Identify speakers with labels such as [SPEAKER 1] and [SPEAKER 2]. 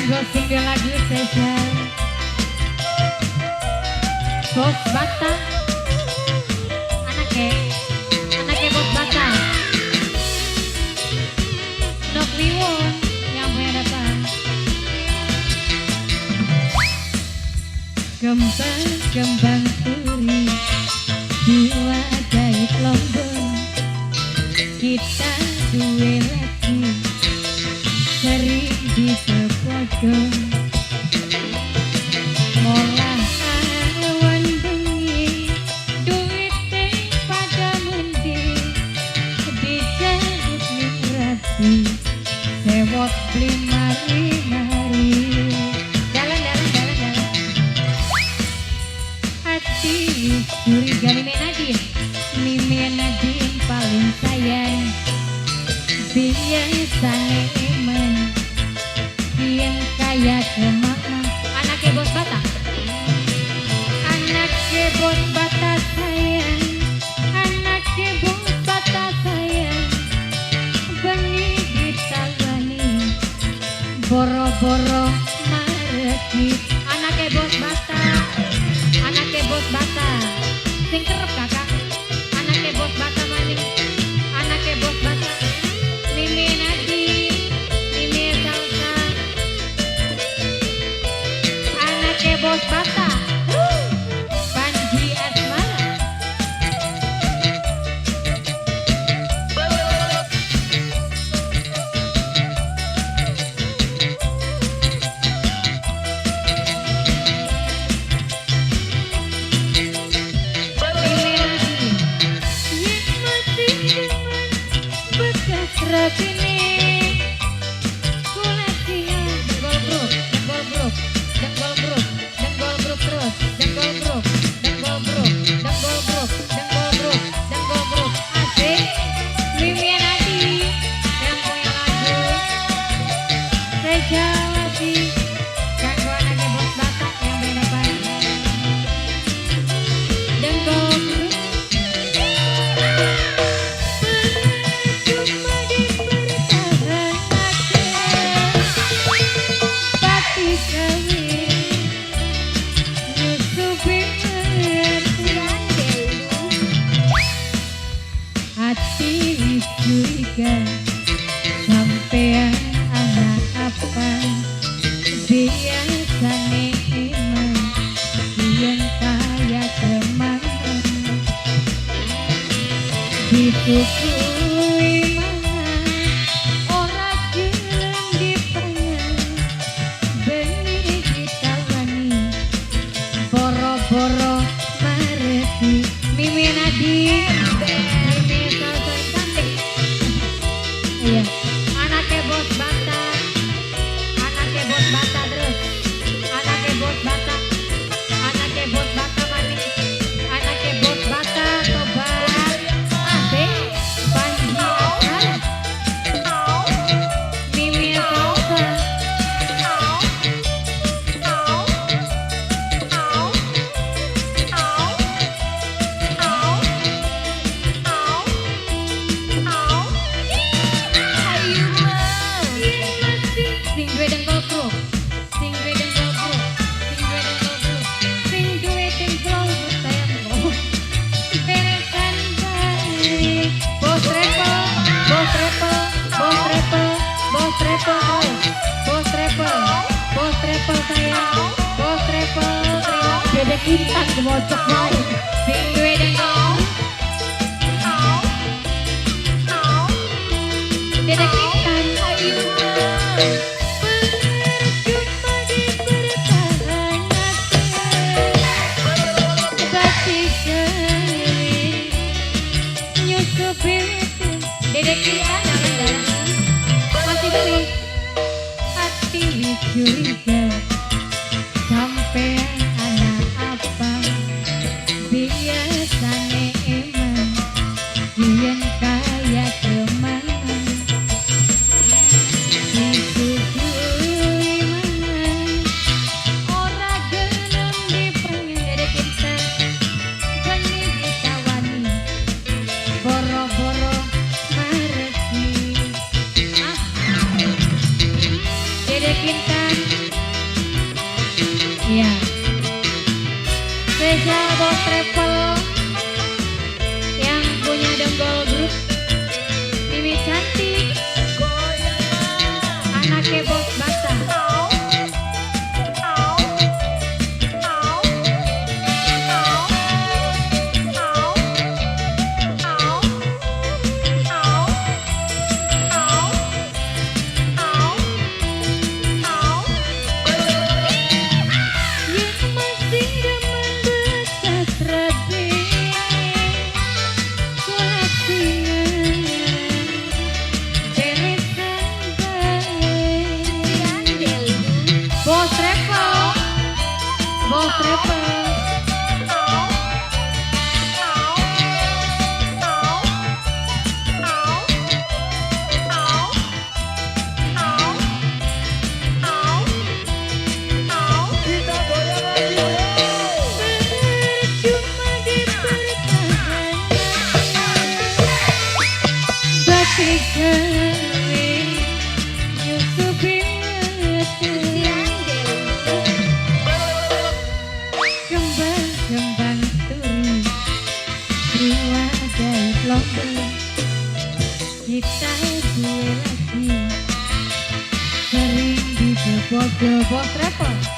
[SPEAKER 1] Kanggo single lagu spesial Bos Bata. Anaknya Bos Bata. Nok Liwon yang punya datang. Kembang turi jiwa jahit lombong. Kita duwe lagi sering di sepojong. Molah awan bengi duwite pada mendi dijahit migrasi sewot beli mari-mari. Jalan hati curiga Mimi Nadine paling sayang biasane eman yang kaya kemana. Anaknya Bos Bata. Anaknya Bos Bata sayang. Anaknya Bos Bata sayang. Bengi ditawani boro-boro mareki. Anaknya Bos Bata. Anaknya Bos Bata. Sing kerep kakak. Anaknya Bos Bata maning. Anaknya Bos Bata. Mimi Nadine. Mimi Salsa. Anaknya Bos Bata. Panji Asmara. Rasine kulasinya dengkol bro terus dengkol bro asik. Mimi Nadine yang punya lagu spesial lagi kanggo anaknya Bos Bata yang beda banget. Dengkol bro hati curiga sampean anak apa biasane emang yang kaya kemana ditukui mana ora gelem dipangan benih ditawani boro-boro mareti. Mimi Nadine. Iya, anaknya Bos Bata. Anaknya Bos Bata terus. Anaknya Bos Bata. Anaknya Bos Bata manis. Anaknya Bos Bata tobat. Asik. Panji Asmara. Mimi Salsa. Bos Trepo sayang. Bos Trepo beda kintan kebocok wae. Sing duwe dengkol. Beda kintan ayu. Percuma dipertahankan batik kering nyusupin beda kintan jalan-jalan masih beli. Hati curiga sampean anak apa biasane emang yang kaya kemana disusui mana ora gelem dipanggil kita benih ditawani boro-boro mareki. Dede Kintan Bos Travel yang punya Donggol Group, Mimi Cantik, anaknya Bos Bata. Bos Travel, Bos Travel. Percuma dipertahankan, batik kering nyusupin kembang turi jiwa ajaib lomba kita gue lagi sering dijebok-jebok Travel.